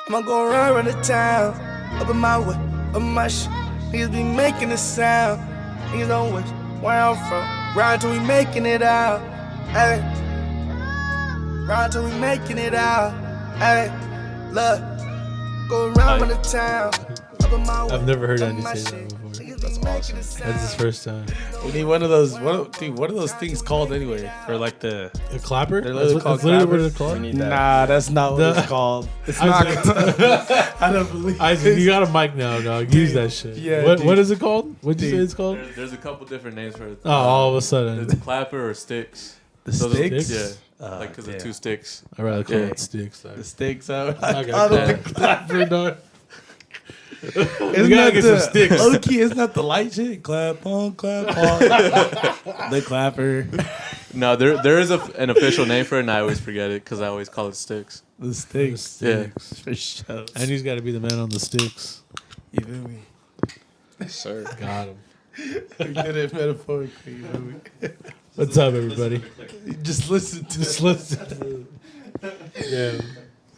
I'ma go around the town, up in my way, up my shit. Niggas be making a sound. Niggas don't wish where I'm from. Ride till we making it out. Hey. Ride till we making it out. Hey. Look. Go around the town. Up in my way. I've never heard Andy say that before. That's awesome. That's his first time. We need one of those. What are those things called anyway? For like the clapper? They're literally called clappers. Nah, that's not what it's called. It's not. I don't believe. Isaac, you got a mic now, dog. Use that shit. Yeah. What is it called? What'd you say it's called? There's a couple different names for it. Oh, all of a sudden. There's a clapper or sticks. The sticks? Yeah. Like because of two sticks. I'd rather call it sticks. The sticks. I got the clapper, dog. We gotta get some sticks. Okay, it's not the light shit. Clap on, clap on. The clapper. No, there is an official name for it, and I always forget it because I always call it sticks. The sticks. Yeah. For sure. And he's got to be the man on the sticks. You feel me? Yes, sir. Got him. We did it metaphorically. You feel me? What's up, everybody? Just listen to Just listen. Yeah.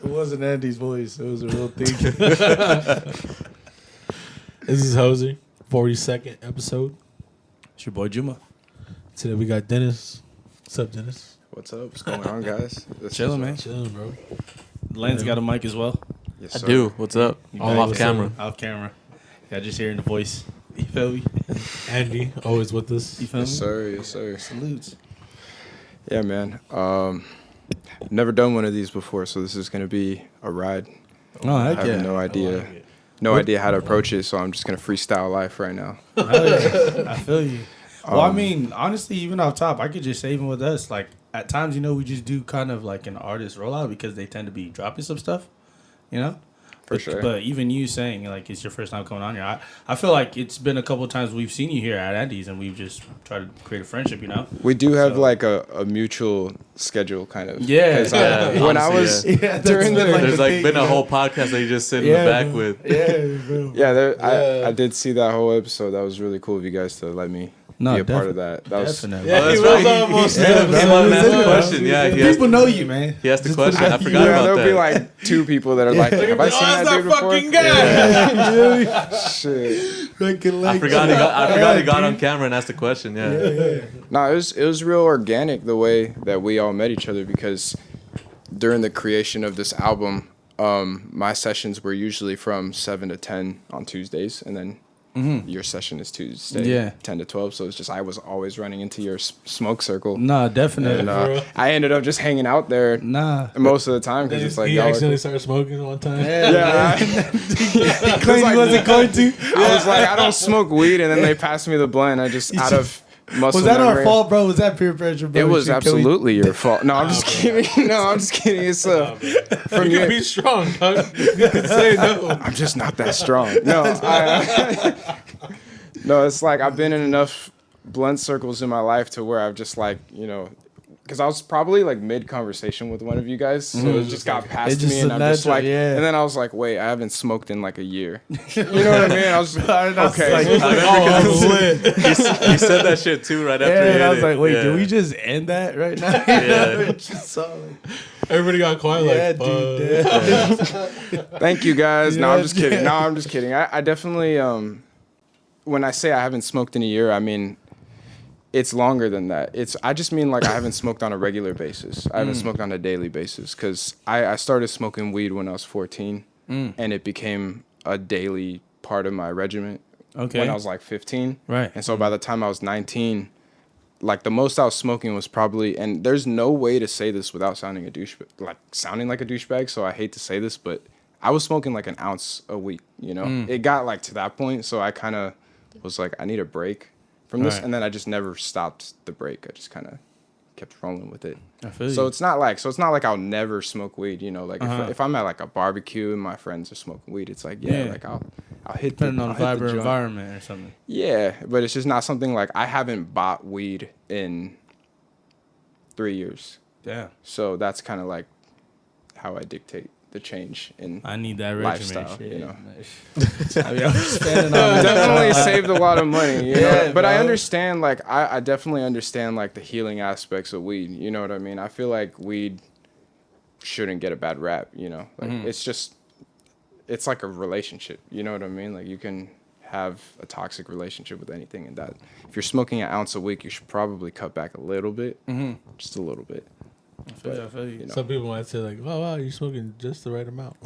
It wasn't Andy's voice. It was a real thing. This is Hoser, 42nd episode. It's your boy Juma. Today we got Dennis. What's up, Dennis? What's up? What's going on, guys? Chilling, man. Chilling, bro. Lane's got a mic as well. Yes, I sir. do. What's up? You I'm got off it. camera. Off camera. Yeah, just hearing the voice. You feel me? Andy, always with us. You feel Yes, me? sir. Yes, sir. Salutes. Yeah, man. Never done one of these before, so this is gonna be a ride. Oh, I heck have yeah. no idea, idea how to approach it, so I'm just gonna freestyle life right now. I feel you. Well, I mean, honestly, even off top, I could just say even with us, like at times, we just do kind of like an artist rollout because they tend to be dropping some stuff, For sure. But even you saying like it's your first time coming on here, I feel like it's been a couple of times we've seen you here at Andy's and we've just tried to create a friendship, We do have like a mutual schedule, kind of. Yeah. 'Cause Yeah, when I honestly, was during the There's thing, been a whole podcast that you just sit in the back with. I did see that whole episode. That was really cool of you guys to let me be a part of that. That was Definitely. Yeah, he was almost Yeah, he asked the question. Yeah, he asked, People know you, man. he asked the question. I forgot yeah, about there'll that. be like two people that are like, have I seen that dude before? fucking guy. Shit. I forgot he got on camera and asked the question. Yeah. No, it was real organic the way that we all met each other, because during the creation of this album, my sessions were usually from 7 to 10 on Tuesdays, and then your session is Tuesday, 10 to 12. So it's just I was always running into your smoke circle. Nah, definitely. And I ended up just hanging out there most of the time because it's like he y'all accidentally started smoking one time. yeah. He claimed he wasn't going to. I was like, I don't smoke weed, and then they passed me the blunt. I just out of muscle Was that memory. our fault, bro? Was that peer pressure, bro? It was absolutely your fault. No, I'm just kidding. No, I'm just kidding. It's from You you. can be strong, dog. You can say no. I'm just not that strong. No, no. It's like I've been in enough blunt circles in my life to where I've just like because I was probably like mid conversation with one of you guys, so it just got past me, and I'm just like, and then I was like, wait, I haven't smoked in like a year. You know what I mean? I was okay. Like, He said that shit too right after. and he I hit was like, it. wait, Yeah. did we just end that right now? Yeah. Just saw, like, Everybody got quiet dude. Thank you guys. No, I'm just Yeah. kidding. No, I'm just kidding. I definitely when I say I haven't smoked in a year, I mean it's longer than that. I just mean like I haven't smoked on a regular basis. I haven't smoked on a daily basis, because I started smoking weed when I was 14, and it became a daily part of my regimen when I was like 15. Right. And so by the time I was 19, like the most I was smoking was probably, and there's no way to say this without sounding like a douchebag, so I hate to say this, but I was smoking like an ounce a week, It got like to that point, so I kind of was like, I need a break from this, and then I just never stopped the break. I just kind of kept rolling with it. I feel So you. it's not like I'll never smoke weed, Like if I'm at like a barbecue and my friends are smoking weed, it's like like I'll hit Depending on I'll hit vibe or joint. environment or something. Yeah, but it's just not something like I haven't bought weed in 3 years. Yeah. So that's kind of like how I dictate the change in I need that regimen. lifestyle, Shit. I I was spending on that. definitely saved a lot of money, Yeah, but I bro. understand, like, I definitely understand, like, the healing aspects of weed, you know what I mean? I feel like weed shouldn't get a bad rap, Like, it's just, it's like a relationship. You know what I mean? Like you can have a toxic relationship with anything, and that if you're smoking an ounce a week, you should probably cut back a little bit, just a little bit. I feel you. You know. Some people might say like, "Oh wow, you're smoking just the right amount."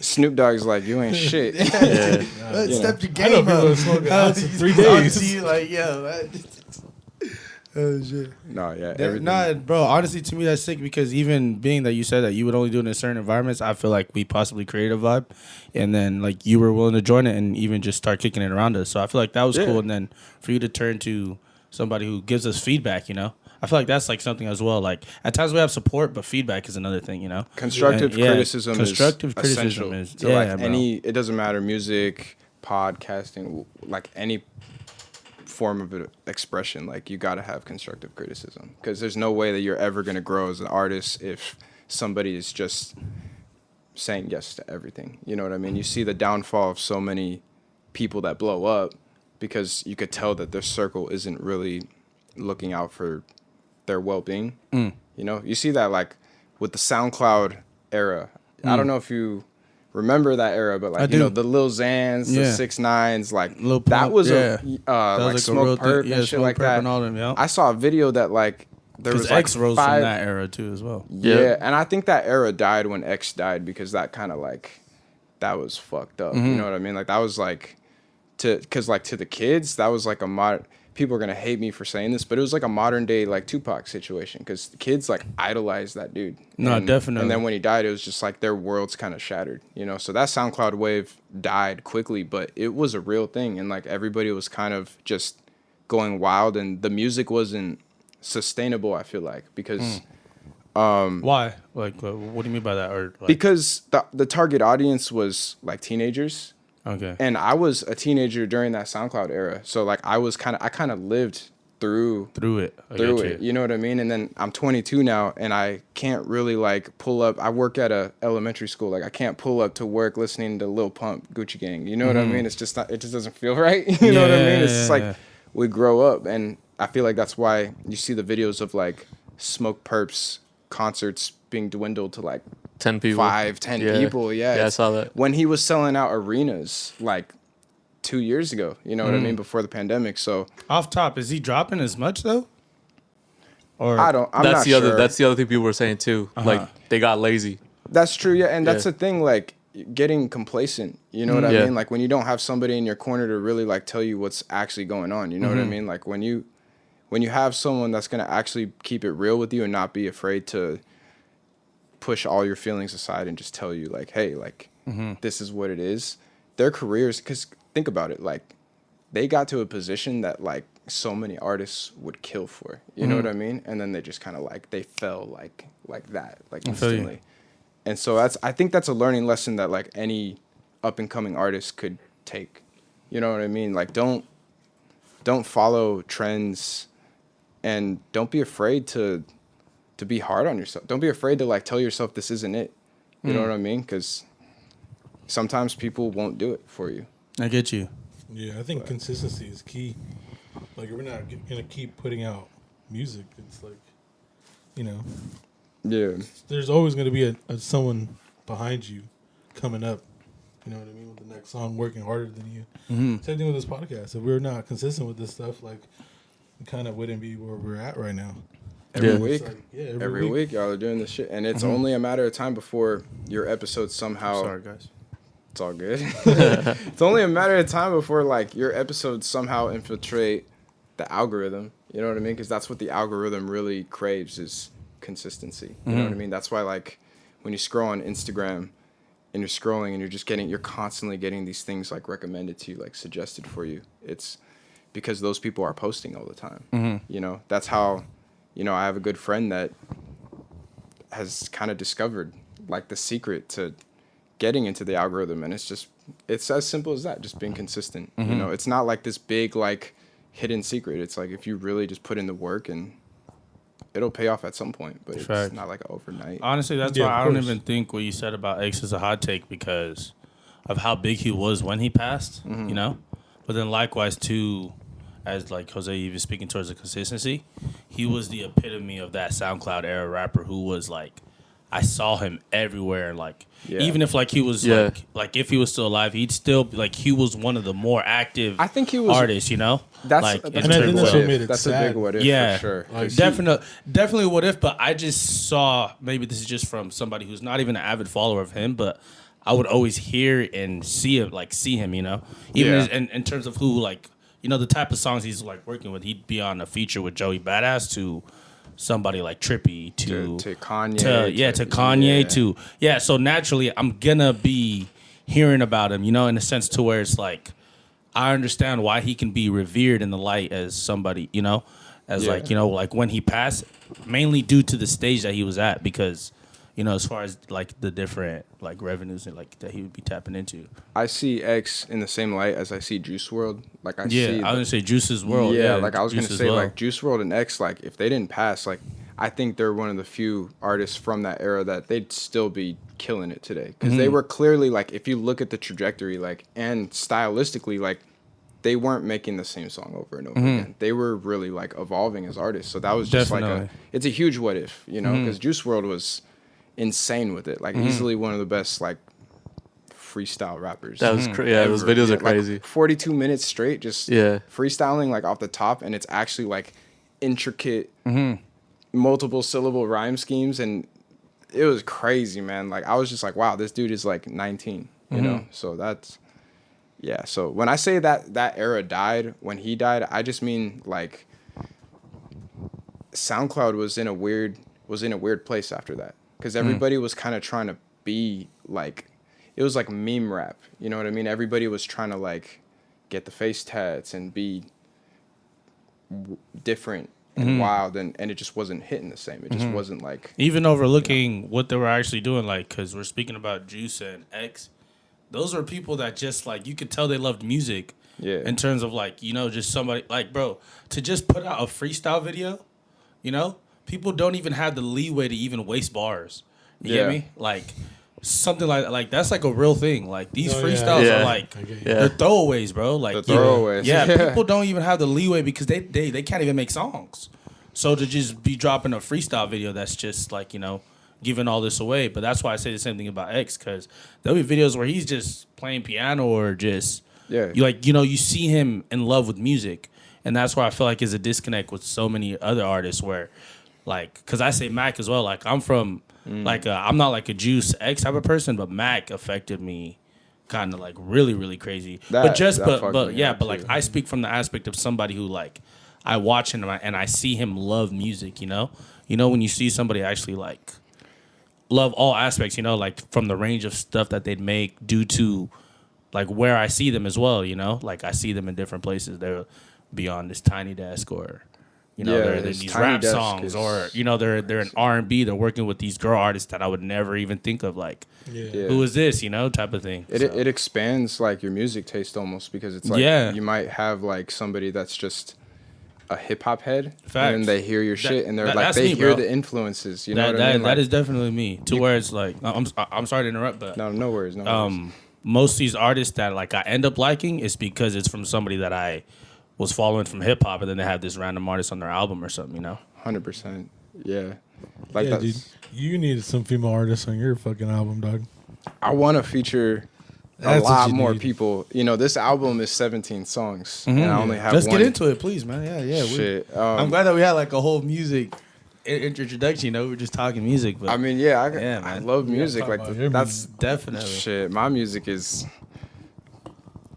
Snoop Dogg's like, you ain't shit. Yeah. Step your I know game people up. that smoke an ounce in 3 Talk days. to you like, yo. Oh shit. No, yeah, That, everything. nah, bro. Honestly, to me, that's sick because even being that you said that you would only do it in certain environments, I feel like we possibly created a vibe, and then like you were willing to join it and even just start kicking it around us. So I feel like that was Yeah. cool. And then for you to turn to somebody who gives us feedback, you know, I feel like that's like something as well. Like at times we have support, but feedback is another thing, you know. Constructive And, yeah, criticism constructive is criticism essential is- to yeah, like bro. any. It doesn't matter, music, podcasting, like any form of expression. Like you got to have constructive criticism because there's no way that you're ever gonna grow as an artist if somebody is just saying yes to everything. You know what I mean? You see the downfall of so many people that blow up because you could tell that their circle isn't really looking out for their well-being. You know, you see that like with the SoundCloud era. I don't know if you remember that era, but like I you do. know the Lil Xans, Yeah. the 6ix9ines, like Lil that Pump, was yeah. a That was like a Smoke real Perp thing. and Yeah, shit Smoke like Perp that. and all them, yeah. I saw a video that like there Because was like X rose 5 from that era too as well. Yeah, Yeah. and I think that era died when X died because that kind of like that was fucked up. You know what I mean? Like that was like because like to the kids that was like a mod. People are gonna hate me for saying this, but it was like a modern day like Tupac situation because the kids like idolized that dude. No, definitely. And then when he died, it was just like their worlds kind of shattered, you know. So that SoundCloud wave died quickly, but it was a real thing, and like everybody was kind of just going wild, and the music wasn't sustainable. I feel like because. Why? Like, what do you mean by that? Or like, Because the target audience was like teenagers, okay, and I was a teenager during that SoundCloud era. So like I kind of lived through through it, I through get it. You know what I mean? And then I'm 22 now, and I can't really like pull up. I work at a elementary school. Like I can't pull up to work listening to Lil Pump, Gucci Gang. You know what I mean? It's just not. It just doesn't feel right. You know what I mean? It's just like Yeah. we grow up, and I feel like that's why you see the videos of like Smoke Perp's concerts being dwindled to like 10 people. 5-10 Yeah. people. Yeah, Yeah, I saw that. when he was selling out arenas like 2 years ago. You know what I mean? Before the pandemic. So Off top, is he dropping as much though? Or I'm That's not the sure. other. That's the other thing people were saying too. Like they got lazy. That's true, yeah, and that's Yeah. the thing, like getting complacent. You know what I Yeah. mean? Like when you don't have somebody in your corner to really like tell you what's actually going on. You know what I mean? Like when you have someone that's gonna actually keep it real with you and not be afraid to push all your feelings aside and just tell you like, hey, like this is what it is. Their careers, because think about it, like they got to a position that like so many artists would kill for. You know what I mean? And then they just kind of like they fell like that, like feel you. instantly. And so I think that's a learning lesson that like any up and coming artist could take. You know what I mean? Like don't follow trends, and don't be afraid to be hard on yourself. Don't be afraid to like tell yourself this isn't it. You know what I mean? Because sometimes people won't do it for you. I get you. Yeah, I think consistency is key. Like, if we're not gonna keep putting out music, it's like, you know, Yeah. there's always gonna be a someone behind you coming up. You know what I mean? With the next song, working harder than you. Same thing with this podcast. If we're not consistent with this stuff, like, we kind of wouldn't be where we're at right now. Every Yeah. week. It's like, yeah, Every week y'all are doing this shit, and it's only a matter of time before your episode somehow. Sorry, guys. It's all good. It's only a matter of time before like your episodes somehow infiltrate the algorithm. You know what I mean? Because that's what the algorithm really craves is consistency. You know what I mean? That's why like when you scroll on Instagram and you're scrolling and you're constantly getting these things like recommended to you, like suggested for you. It's because those people are posting all the time. You know, that's how. You know, I have a good friend that has kind of discovered like the secret to getting into the algorithm, and it's as simple as that, just being consistent. You know, it's not like this big like hidden secret. It's like if you really just put in the work, and it'll pay off at some point, but it's Fact. not like overnight. Honestly, that's Yeah, why of I don't course. even think what you said about X is a hot take because of how big he was when he passed, you know? But then likewise, too, as like Jose even speaking towards the consistency, he was the epitome of that SoundCloud era rapper who was like, I saw him everywhere. Like Yeah. even if like he was Yeah. like if he was still alive, he'd still be like he was one of the more active. I think he was- artists. You know, That's like a in big And I think terms that's of- what made it That's a sad. big what if yeah, for sure. Like, definitely what if. But I just saw, maybe this is just from somebody who's not even an avid follower of him, but I would always hear and see him, you know, even Yeah. in terms of who, like, you know, the type of songs he's like working with. He'd be on a feature with Joey Badass to somebody like Trippy to Kanye. to Kanye yeah. to So naturally, I'm gonna be hearing about him, you know, in a sense to where it's like I understand why he can be revered in the light as somebody, you know, as Yeah. like, you know, like when he passed, mainly due to the stage that he was at, because, you know, as far as like the different like revenues and like that he would be tapping into. I see X in the same light as I see Juice World. Like I Yeah, see. I was gonna say Juice's World. Yeah, like I was Juice gonna as say, well. like Juice World and X, like if they didn't pass, like I think they're one of the few artists from that era that they'd still be killing it today, because Mm-hmm. they were clearly like, if you look at the trajectory, like and stylistically, like they weren't making the same song over and over again. They were really like evolving as artists. So that was just Definitely. like it's a huge what if, you know, because Juice World was insane with it, like easily one of the best like freestyle rappers. That was those ever. videos are Like, crazy. 42 minutes straight, just Yeah. freestyling like off the top, and it's actually like intricate, multiple syllable rhyme schemes, and it was crazy, man. Like I was just like, wow, this dude is like 19, you know. So that's So when I say that era died, when he died, I just mean like SoundCloud was in a weird place after that, because everybody was kind of trying to be like, it was like meme rap, you know what I mean? Everybody was trying to like get the face tats and be different and wild, and it just wasn't hitting the same. It just wasn't like, Even overlooking what they were actually doing, like, because we're speaking about Juice and X, those are people that just, like, you could tell they loved music. Yeah. In terms of, like, you know, just somebody, like, bro, to just put out a freestyle video, you know, people don't even have the leeway to even waste bars. You get Yeah. me? Like, something like that's, like, a real thing. Like, these Oh, yeah. freestyles Yeah. are, like, I get you. they're throwaways, bro. Like, The throwaways. Yeah, Yeah. people don't even have the leeway because they can't even make songs. So to just be dropping a freestyle video, that's just like, you know, giving all this away. But that's why I say the same thing about X, because there'll be videos where he's just playing piano or just, Yeah. you like, you know, you see him in love with music. And that's where I feel like is a disconnect with so many other artists where, like, because I say Mac as well. Like, I'm from, like, I'm not like a Juice X type of person, but Mac affected me kind of like really, really crazy. That fucked But me yeah, up, but like too. I speak from the aspect of somebody who like I watch him and I see him love music. You know, when you see somebody actually like love all aspects. You know, like from the range of stuff that they'd make due to like where I see them as well. You know, like I see them in different places. They're beyond this tiny desk or. You know, Yeah, they're in his these Tiny rap Desk songs, is- or you know, they're in R&B. They're working with these girl artists that I would never even think of. Like, Yeah. Yeah. who is this? You know, type of thing. It So, it expands like your music taste almost, because it's like Yeah. you might have like somebody that's just a hip hop head, Facts. and then they hear your shit and they're like that's they me, hear bro. the influences. You know that what I mean? that Like, is definitely me. To where it's like, I'm sorry to interrupt, but no worries, no worries. most of these artists that like I end up liking is because it's from somebody that I was following from hip hop, and then they have this random artist on their album or something. You know. 100%. Yeah. Like Yeah, that's, dude. You need some female artists on your fucking album, dog. I want to feature a That's what lot you more need. people. You know, this album is 17 songs, and I only have Let's one. get into it, please, man. Yeah. Shit. I'm glad that we had like a whole music introduction. You know, we were just talking music, but I mean, yeah, I man. love We gotta music. talk Like about your that's music. definitely. shit. My music is.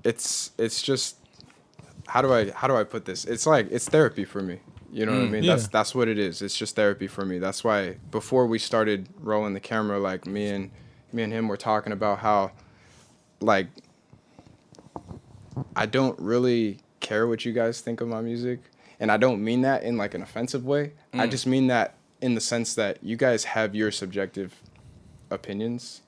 It's just. How do I put this? It's like it's therapy for me. You know what I mean? Yeah. That's what it is. It's just therapy for me. That's why before we started rolling the camera, like me and him were talking about how, like, I don't really care what you guys think of my music, and I don't mean that in like an offensive way. I just mean that in the sense that you guys have your subjective opinions,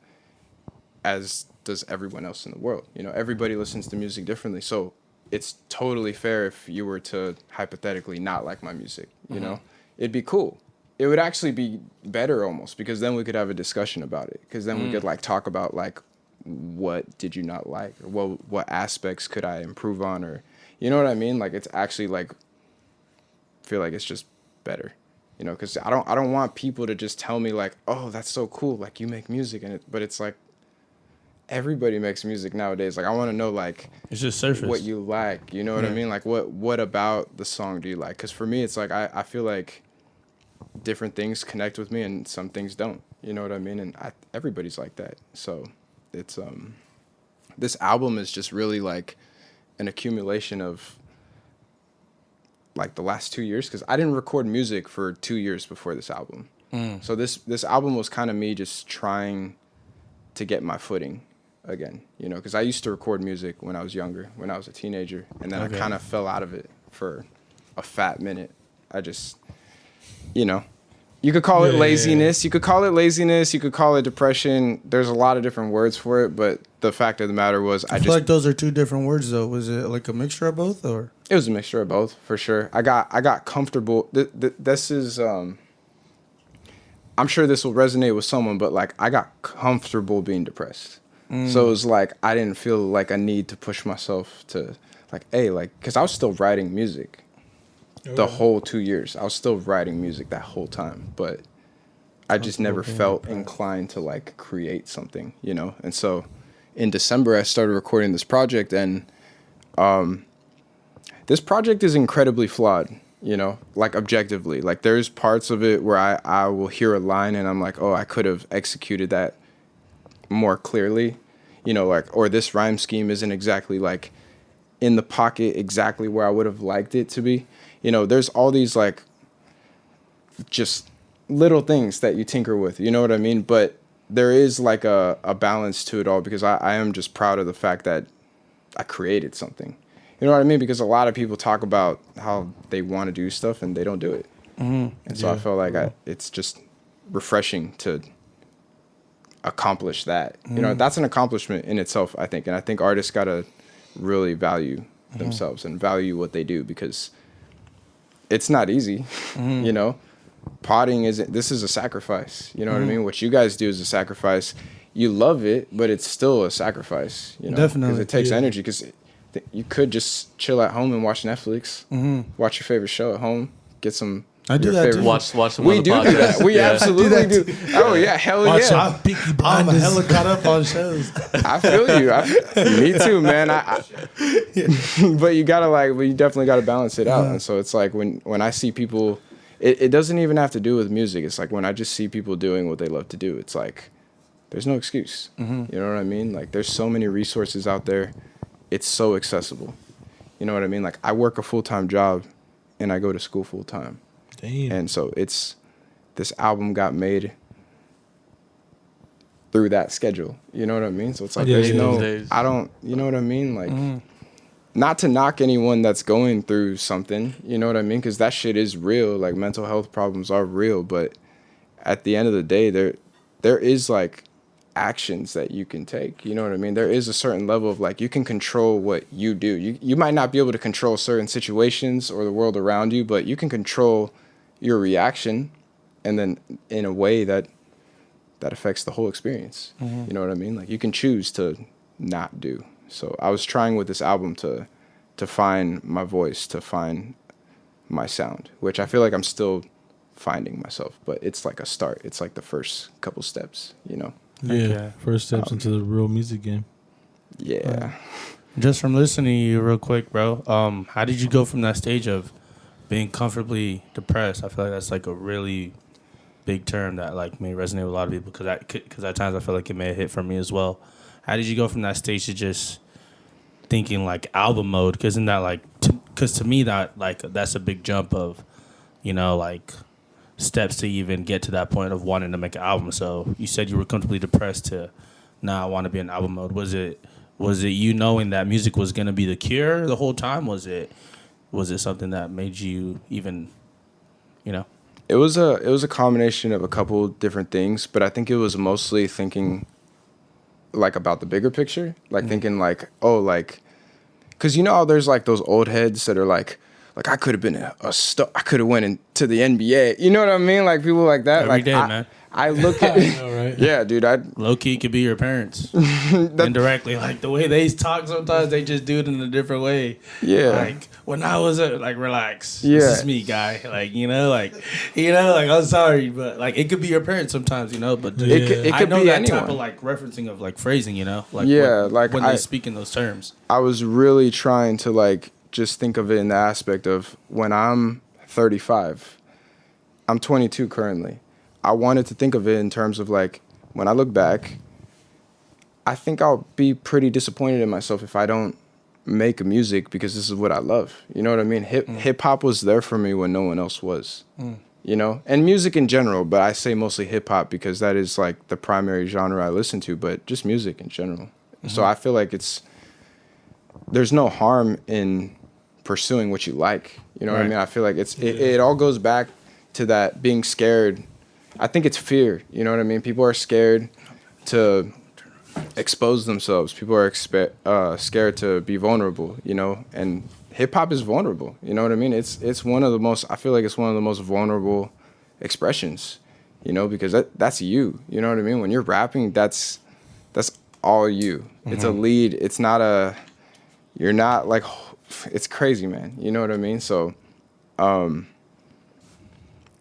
as does everyone else in the world. You know, everybody listens to music differently, so it's totally fair if you were to hypothetically not like my music, you know? It'd be cool. It would actually be better almost, because then we could have a discussion about it, because then we could like talk about like what did you not like, or what aspects could I improve on, or you know what I mean? Like it's actually like feel like it's just better. You know, because I don't want people to just tell me like, oh, that's so cool, like you make music, but it's like everybody makes music nowadays. Like I want to know like It's just surface. what you like. You know what I mean? Like what about the song do you like? Because for me, it's like I feel like different things connect with me and some things don't. You know what I mean? And everybody's like that. So it's this album is just really like an accumulation of like the last 2 years, because I didn't record music for 2 years before this album. So this album was kind of me just trying to get my footing again, you know, because I used to record music when I was younger, when I was a teenager, and then I kind of fell out of it for a fat minute. I just, you know, you could call it laziness. You could call it laziness. You could call it depression. There's a lot of different words for it, but the fact of the matter was, I feel like those are two different words, though. Was it like a mixture of both, or? It was a mixture of both, for sure. I got comfortable. This is, I'm sure this will resonate with someone, but like I got comfortable being depressed. So it was like I didn't feel like a need to push myself to like, hey, like, because I was still writing music. The whole 2 years, I was still writing music that whole time, but I just never felt inclined to like create something, you know? And so in December, I started recording this project, and this project is incredibly flawed, you know, like objectively. Like there's parts of it where I will hear a line and I'm like, oh, I could have executed that more clearly, you know, like, or this rhyme scheme isn't exactly like in the pocket exactly where I would have liked it to be. You know, there's all these like just little things that you tinker with, you know what I mean? But there is like a balance to it all, because I am just proud of the fact that I created something. You know what I mean? Because a lot of people talk about how they want to do stuff and they don't do it. And so I felt like it's just refreshing to accomplish that. You know, that's an accomplishment in itself, I think. And I think artists got to really value themselves and value what they do, because it's not easy, you know. Potting this is a sacrifice, you know what I mean? What you guys do is a sacrifice. You love it, but it's still a sacrifice, you know. Definitely. Because it takes energy, because you could just chill at home and watch Netflix, watch your favorite show at home, get some. I do that too. Watch some We other do podcasts. that. We absolutely do. Oh yeah, hell yeah. I'm hella caught up on shows. I feel you. Me too, man. But you gotta you definitely gotta balance it out. And so it's like when I see people, it doesn't even have to do with music. It's like when I just see people doing what they love to do, it's like there's no excuse. You know what I mean? Like there's so many resources out there. It's so accessible. You know what I mean? Like I work a full-time job and I go to school full-time. Damn. And so this album got made through that schedule. You know what I mean? So it's like I don't, you know what I mean? Like not to knock anyone that's going through something, you know what I mean? Because that shit is real. Like mental health problems are real, but at the end of the day, there is like actions that you can take. You know what I mean? There is a certain level of like you can control what you do. You might not be able to control certain situations or the world around you, but you can control your reaction, and then in a way that affects the whole experience. You know what I mean? Like you can choose to not do. So I was trying with this album to find my voice, to find my sound, which I feel like I'm still finding myself, but it's like a start. It's like the first couple steps, you know? Yeah, first steps into the real music game. Yeah. Just from listening to you real quick, bro, how did you go from that stage of being comfortably depressed? I feel like that's like a really big term that like may resonate with a lot of people, because at times I feel like it may hit for me as well. How did you go from that stage to just thinking like album mode? Because isn't that like, because to me that like that's a big jump of, you know, like steps to even get to that point of wanting to make an album. So you said you were comfortably depressed to now I want to be in album mode. Was it you knowing that music was gonna be the cure the whole time? Was it something that made you even, you know? It was a combination of a couple different things, but I think it was mostly thinking like about the bigger picture, like thinking like, oh, like, because you know how there's like those old heads that are like I could have been a star, I could have went into the NBA, you know what I mean? Like people like that. Every like day, man. I look at I know, right? yeah, dude. I Low key could be your parents indirectly, like the way they talk. Sometimes they just do it in a different way. Yeah. like when I was like, relax. Yeah. This is me, guy. Like I'm sorry, but like it could be your parents sometimes, But Yeah. it I could know be that anyone. type of like referencing of like phrasing, like Yeah, like when I- they speak in those terms. I was really trying to like just think of it in the aspect of when I'm 35. I'm 22 currently. I wanted to think of it in terms of like when I look back, I think I'll be pretty disappointed in myself if I don't make music because this is what I love. You know what I mean? Hip hop was there for me when no one else was. And music in general, but I say mostly hip hop because that is like the primary genre I listen to, but just music in general. So I feel like there's no harm in pursuing what you like. You know what I mean? I feel like it all goes back to that being scared. I think it's fear. You know what I mean? People are scared to expose themselves. People are scared to be vulnerable, and hip hop is vulnerable. You know what I mean? It's one of the most, I feel like it's one of the most vulnerable expressions, because that's you. You know what I mean? When you're rapping, that's all you. It's a lead. It's not you're not like, it's crazy, man. You know what I mean? So,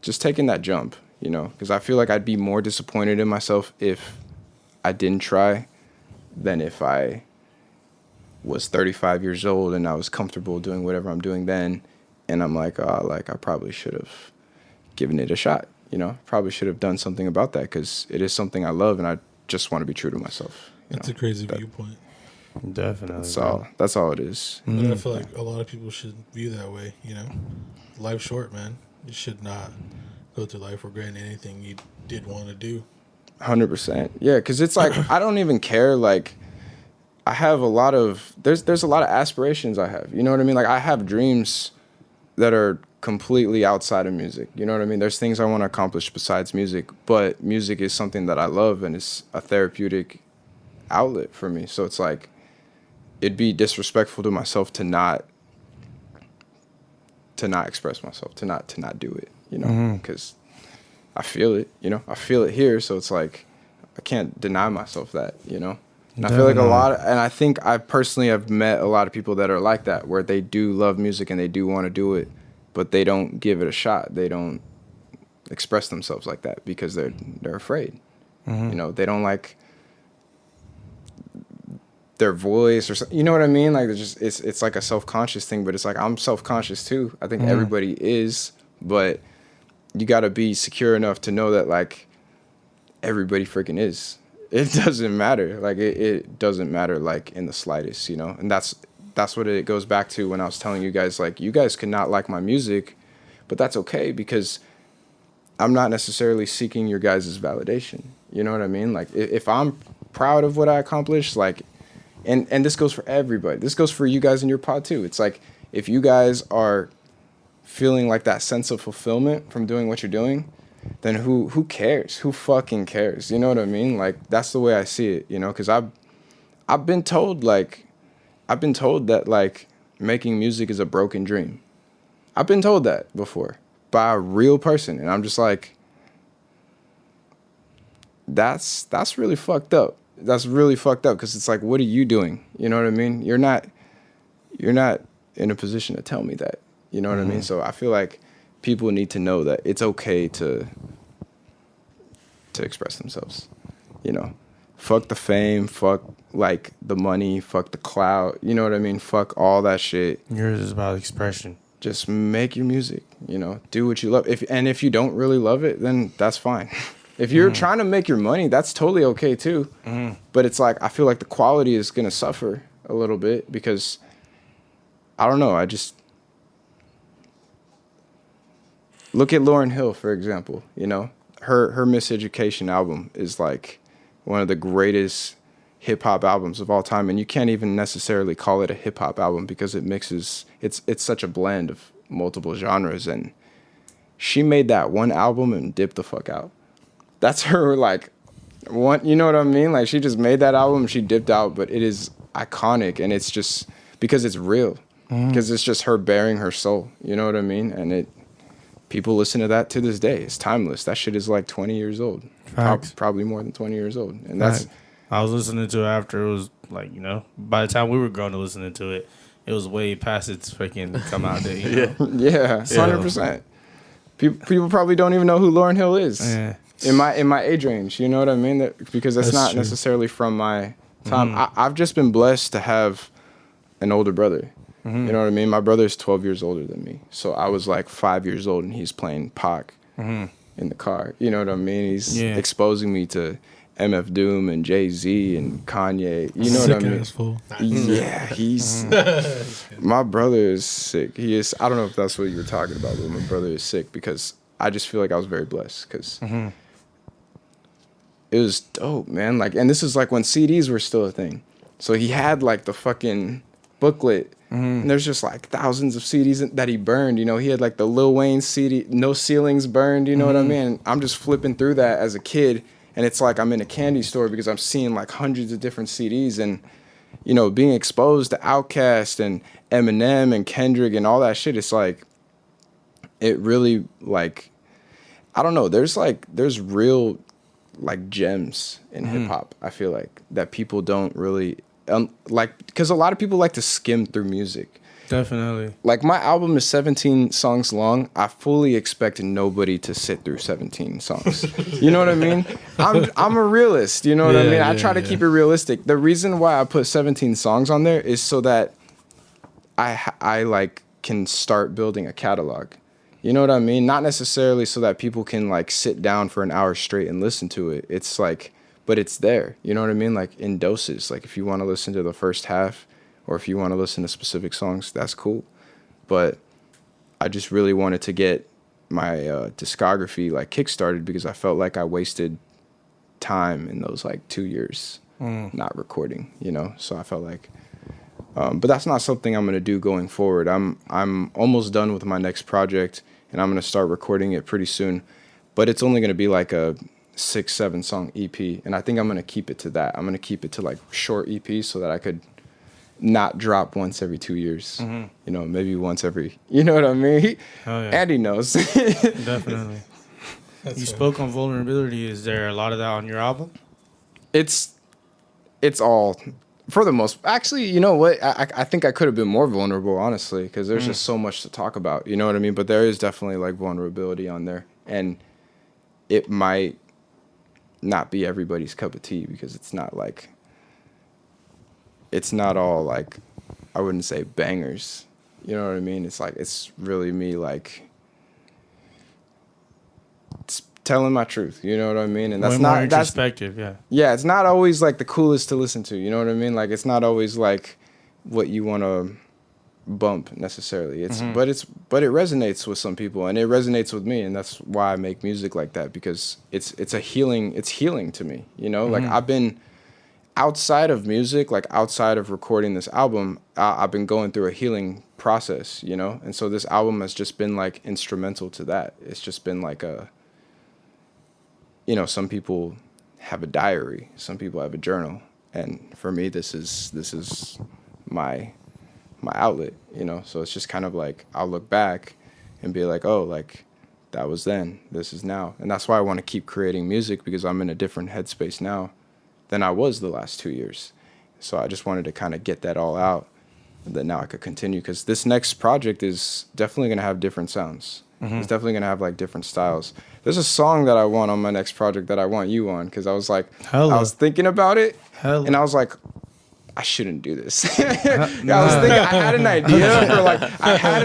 just taking that jump, because I feel like I'd be more disappointed in myself if I didn't try than if I was 35 years old and I was comfortable doing whatever I'm doing then. And I'm like, I probably should have given it a shot, probably should have done something about that because it is something I love and I just want to be true to myself. That's a crazy viewpoint. Definitely. That's all it is. But I feel like a lot of people should view that way, Life's short, man. You should not go through life regretting anything you did want to do. 100%. Yeah, because it's like, I don't even care. Like, I have there's a lot of aspirations I have. You know what I mean? Like, I have dreams that are completely outside of music. You know what I mean? There's things I want to accomplish besides music, but music is something that I love and it's a therapeutic outlet for me. So it's like, it'd be disrespectful to myself to not express myself, to not do it, because I feel it, I feel it here. So it's like, I can't deny myself that, and I feel like and I think I personally have met a lot of people that are like that, where they do love music and they do want to do it, but they don't give it a shot. They don't express themselves like that because they're afraid. They don't like their voice or something. You know what I mean? Like, it's like a self-conscious thing, but it's like, I'm self-conscious too. I think everybody is, but you got to be secure enough to know that like everybody freaking is. It doesn't matter. Like it doesn't matter like in the slightest, and that's what it goes back to when I was telling you guys, like, you guys could not like my music, but that's okay because I'm not necessarily seeking your guys' validation. You know what I mean? Like, if I'm proud of what I accomplished, like, and this goes for everybody. This goes for you guys in your pod too. It's like, if you guys are feeling like that sense of fulfillment from doing what you're doing, then who cares? Who fucking cares? You know what I mean? Like, that's the way I see it, because I've been told that like making music is a broken dream. I've been told that before by a real person, and I'm just like, that's really fucked up. That's really fucked up because it's like, what are you doing? You know what I mean? You're not in a position to tell me that. You know what I mean? So I feel like people need to know that it's okay to express themselves. Fuck the fame, fuck like the money, fuck the clout. You know what I mean? Fuck all that shit. Yours is about expression. Just make your music. Do what you love. If you don't really love it, then that's fine. If you're trying to make your money, that's totally okay too. But it's like, I feel like the quality is gonna suffer a little bit because I don't know. I just look at Lauryn Hill, for example. Her Miseducation album is like one of the greatest hip hop albums of all time, and you can't even necessarily call it a hip hop album because it mixes. It's such a blend of multiple genres, and she made that one album and dipped the fuck out. That's her like one. You know what I mean? Like, she just made that album, she dipped out, but it is iconic, and it's just because it's real, because it's just her bearing her soul. You know what I mean? And people listen to that to this day. It's timeless. That shit is like 20 years old. Facts. Probably more than 20 years old. And that's I was listening to it after it was like, you know, by the time we were grown to listening to it, it was way past its freaking come out day. You know? yeah, 100%. People probably don't even know who Lauryn Hill is. Yeah. In my age range, you know what I mean? Because that's not true. necessarily from my time. I've just been blessed to have an older brother. You know what I mean? My brother's 12 years older than me. So I was like 5 years old and he's playing Pac in the car. You know what I mean? He's exposing me to MF Doom and Jay-Z and Kanye. You know what I mean? Ass fool. Yeah, he's... my brother is sick. He is... I don't know if that's what you were talking about, but my brother is sick because I just feel like I was very blessed because... It was dope, man. Like, and this is like when CDs were still a thing. So he had like the fucking booklet, and there's just like thousands of CDs that he burned. You know, he had like the Lil Wayne CD, No Ceilings burned. You know what I mean? I'm just flipping through that as a kid, and it's like I'm in a candy store because I'm seeing like hundreds of different CDs, and you know, being exposed to Outkast and Eminem and Kendrick and all that shit. It's like, it really like, I don't know. There's real like gems in hip hop. I feel like that people don't really like, because a lot of people like to skim through music. Definitely. Like my album is 17 songs long. I fully expect nobody to sit through 17 songs. You know what I mean? I'm a realist. You know what I mean? I try to keep it realistic. The reason why I put 17 songs on there is so that I like can start building a catalog. You know what I mean? Not necessarily so that people can like sit down for an hour straight and listen to it. It's like, but it's there. You know what I mean? Like in doses. Like if you want to listen to the first half or if you want to listen to specific songs, that's cool. But I just really wanted to get my discography like kickstarted because I felt like I wasted time in those like 2 years not recording, you know? So I felt like, but that's not something I'm going to do going forward. I'm almost done with my next project, and I'm going to start recording it pretty soon. But it's only going to be like a 6-7 song EP, and I think I'm going to keep it to that. I'm going to keep it to like short EPs so that I could not drop once every 2 years. You know, maybe once every. You know what I mean? Oh, yeah. Andy knows. Definitely. You spoke on vulnerability. Is there a lot of that on your album? It's all. For the most, actually, you know what? I think I could have been more vulnerable, honestly, because there's just so much to talk about. You know what I mean? But there is definitely like vulnerability on there, and it might not be everybody's cup of tea because it's not like, it's not all like, I wouldn't say bangers. You know what I mean? It's like, it's really me like telling my truth, you know what I mean? And that's way not more introspective, yeah, it's not always like the coolest to listen to, you know what I mean? Like it's not always like what you want to bump necessarily. It's but it resonates with some people, and it resonates with me, and that's why I make music like that, because it's healing to me, you know? Like I've been outside of music, like outside of recording this album, I've been going through a healing process, you know? And so this album has just been like instrumental to that. It's just been like a, you know, some people have a diary, some people have a journal, and for me, this is my outlet, you know. So it's just kind of like I'll look back and be like, oh, like that was then, this is now, and that's why I want to keep creating music, because I'm in a different headspace now than I was the last 2 years. So I just wanted to kind of get that all out, and then now I could continue, because this next project is definitely gonna have different sounds. It's definitely gonna have like different styles. There's a song that I want on my next project that I want you on, because I was like, I was thinking about it, and I was like, I shouldn't do this. I was thinking, I had an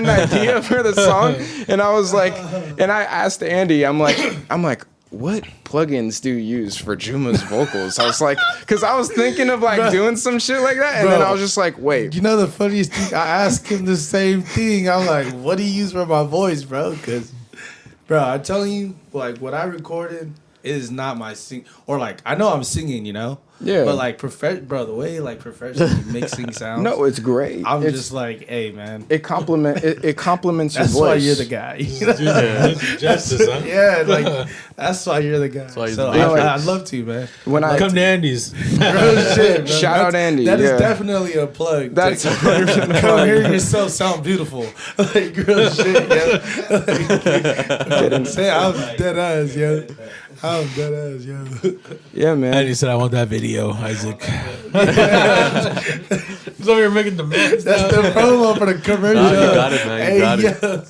idea for the song, and I was like, and I asked Andy, I'm like, what plugins do you use for Juma's vocals? I was like, because I was thinking of like doing some shit like that, and then I was just like, wait. You know the funniest thing? I asked him the same thing. I'm like, what do you use for my voice, bro? Because, bro, I'm telling you, like, when I recorded it is not my sing. Or like I know I'm singing, you know. Yeah. But like bro, the way like professionally mixing sounds. No, it's great. I'm It's- just like, hey man. it complements your That's voice. why you're the guy. Dude, justice, huh? Yeah, like that's why you're the guy. why he's So the best. I'd love to, man. When I Come to Andy's. Real shit, bro. Shout out Andy, That is yeah. definitely a plug. That's Like, come hear yourself sound beautiful. Like real shit, yo. Say I'm dead ass, yo. I'm dead ass, yo. yeah, man. Andy said, I want that video, Isaac. He's over here making demands. That's the promo for the commercial. Nah, you got it, man. You Hey, got it. yeah.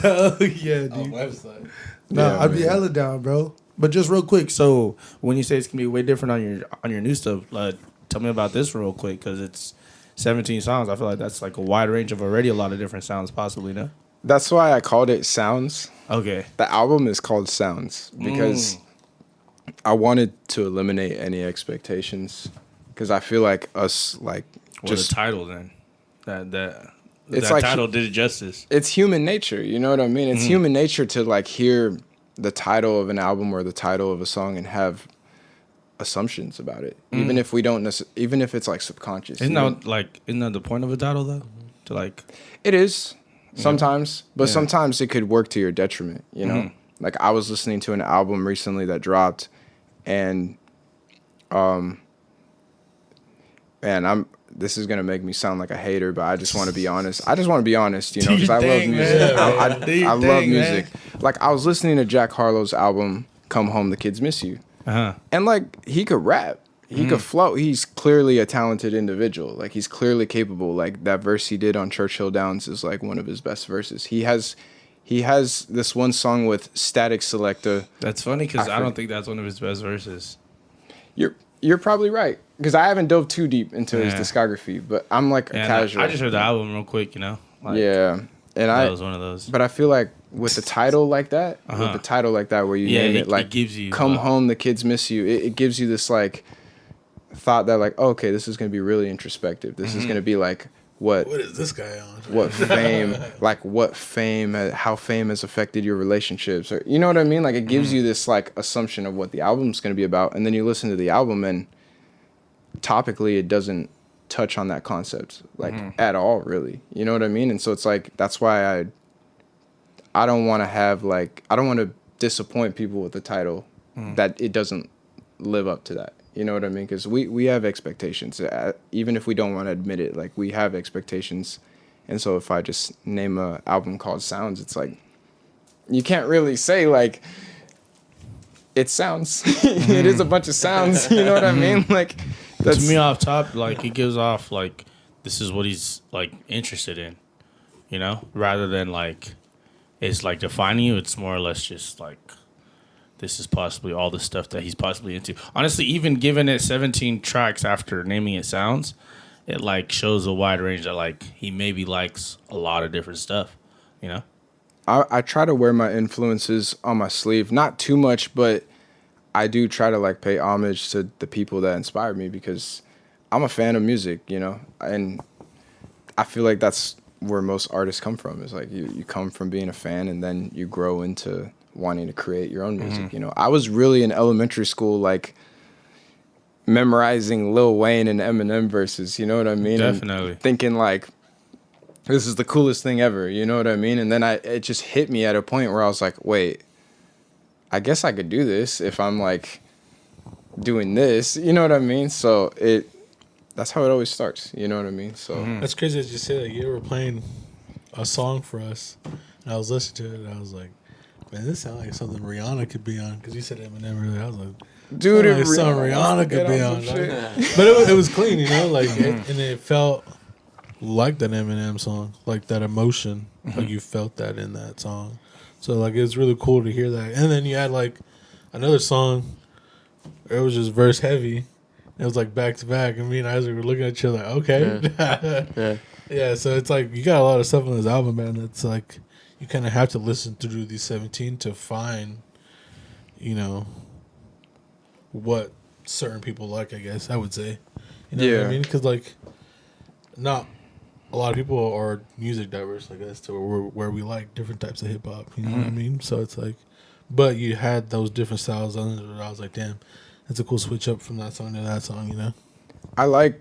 Oh yeah, dude. Website. No, Yeah, I'd be man. hella down, bro. But just real quick, so when you say it's gonna be way different on your new stuff, tell me about this real quick because it's 17 songs. I feel like that's like a wide range of already a lot of different sounds, possibly. No. That's why I called it Sounds. Okay. The album is called Sounds because I wanted to eliminate any expectations because I feel like us like Well, just the title then. That It's that like- title did it justice. it's human nature, you know what I mean? It's human nature to like hear the title of an album or the title of a song and have assumptions about it, even if we don't even if it's like subconscious. Isn't you know? that the point of a title though? To like It is sometimes, but Yeah. sometimes it could work to your detriment, you know? Like I was listening to an album recently that dropped and man, this is gonna make me sound like a hater, but I just want to be honest. I just want to be honest, you know, because I love thing, music. man. Do your I love thing, music. man. Like I was listening to Jack Harlow's album "Come Home, the Kids Miss You," and like he could rap, he could flow. He's clearly a talented individual. Like he's clearly capable. Like that verse he did on Churchill Downs is like one of his best verses. He has this one song with Static Selecta. that's funny because I I don't think that's one of his best verses. You're probably right because I haven't dove too deep into his Yeah. discography, but I'm like a And casual. I just heard the album real quick, you know. Like, Yeah, and that was one of those. But I feel like with the title like that, where you Yeah, name it- it, like it gives you, "Come Home, the Kids Miss You," it gives you this like thought that like, oh, okay, this is gonna be really introspective. This is gonna be like what What is this guy on? how fame has affected your relationships, or you know what I mean? Like it gives you this like assumption of what the album's gonna be about, and then you listen to the album and topically it doesn't touch on that concept like at all, really. You know what I mean? And so it's like that's why I don't want to disappoint people with the title that it doesn't live up to that. You know what I mean? Because we have expectations, even if we don't want to admit it. Like we have expectations, and so if I just name a album called Sounds, it's like you can't really say like it sounds. It is a bunch of sounds. You know what I mean? Like that's To me, off top, like it gives off like this is what he's like interested in, you know, rather than like it's like defining you. It's more or less just like this is possibly all the stuff that he's possibly into. Honestly, even giving it 17 tracks after naming it Sounds, it like shows a wide range that like he maybe likes a lot of different stuff, you know. I try to wear my influences on my sleeve, not too much, but I do try to like pay homage to the people that inspired me because I'm a fan of music, you know, and I feel like that's where most artists come from. Is like you come from being a fan and then you grow into wanting to create your own music. You know, I was really in elementary school like memorizing Lil Wayne and Eminem verses, you know what I mean? Definitely. And thinking like this is the coolest thing ever, you know what I mean? And then it just hit me at a point where I was like, wait, I guess I could do this if I'm like doing this, you know what I mean? So that's how it always starts, you know what I mean? So That's crazy that you say that. You were playing a song for us, and I was listening to it, and I was like, man, this sounds like something Rihanna could be on. Because you said Eminem earlier. I was like, dude, like something Rihanna could be on. But it was clean, you know? Like, and it felt like that Eminem song, like that emotion. Like you felt that in that song. So, like, it's really cool to hear that. And then you had, like, another song. It was just verse heavy. It was, like, back to back. And me and Isaac were looking at each other like, okay. Yeah, so it's like you got a lot of stuff on this album, man. That's like you kind of have to listen through these 17 to find, you know, what certain people like. I guess I would say, you know what I mean? Because like, not a lot of people are music diverse, I guess, to where we like different types of hip hop. You know what I mean? So it's like, but you had those different styles on it. I was like, damn, that's a cool switch up from that song to that song, you know? I like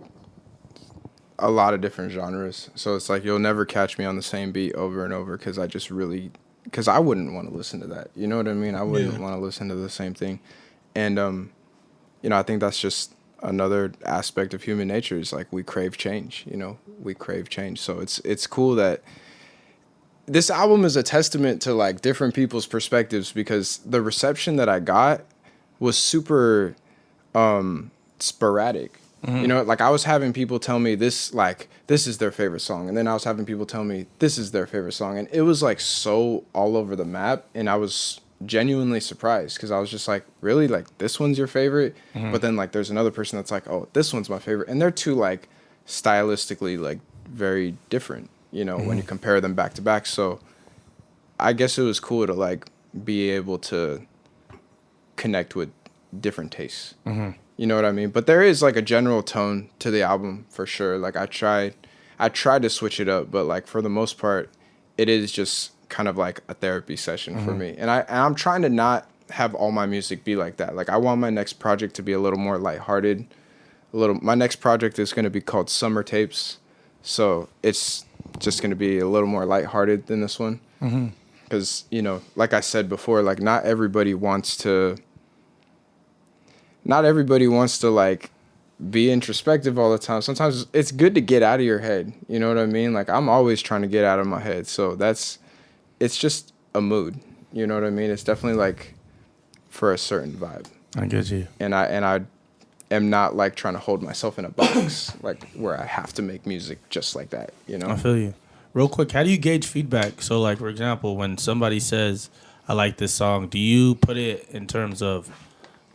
a lot of different genres. So it's like you'll never catch me on the same beat over and over because I wouldn't want to listen to that. You know what I mean? I wouldn't want to listen to the same thing. And, I think that's just another aspect of human nature is like we crave change, we crave change. So it's cool that this album is a testament to like different people's perspectives because the reception that I got was super sporadic. Like I was having people tell me this is their favorite song. And then I was having people tell me this is their favorite song. And it was like so all over the map. And I was genuinely surprised because I was just like, really? Like this one's your favorite? But then like there's another person that's like, oh, this one's my favorite. And they're two like stylistically like very different, when you compare them back to back. So I guess it was cool to like be able to connect with different tastes. You know what I mean? But there is like a general tone to the album for sure. Like I tried to switch it up, but like for the most part, it is just kind of like a therapy session for me. And I'm trying to not have all my music be like that. Like I want my next project to be a little more lighthearted. My next project is going to be called Summer Tapes. So it's just going to be a little more lighthearted than this one. Because, like I said before, like not everybody wants to like be introspective all the time. Sometimes it's good to get out of your head. You know what I mean? Like I'm always trying to get out of my head. So it's just a mood. You know what I mean? It's definitely like for a certain vibe. I get you. And I am not like trying to hold myself in a box like where I have to make music just like that, I feel you. Real quick, how do you gauge feedback? So like for example, when somebody says I like this song, do you put it in terms of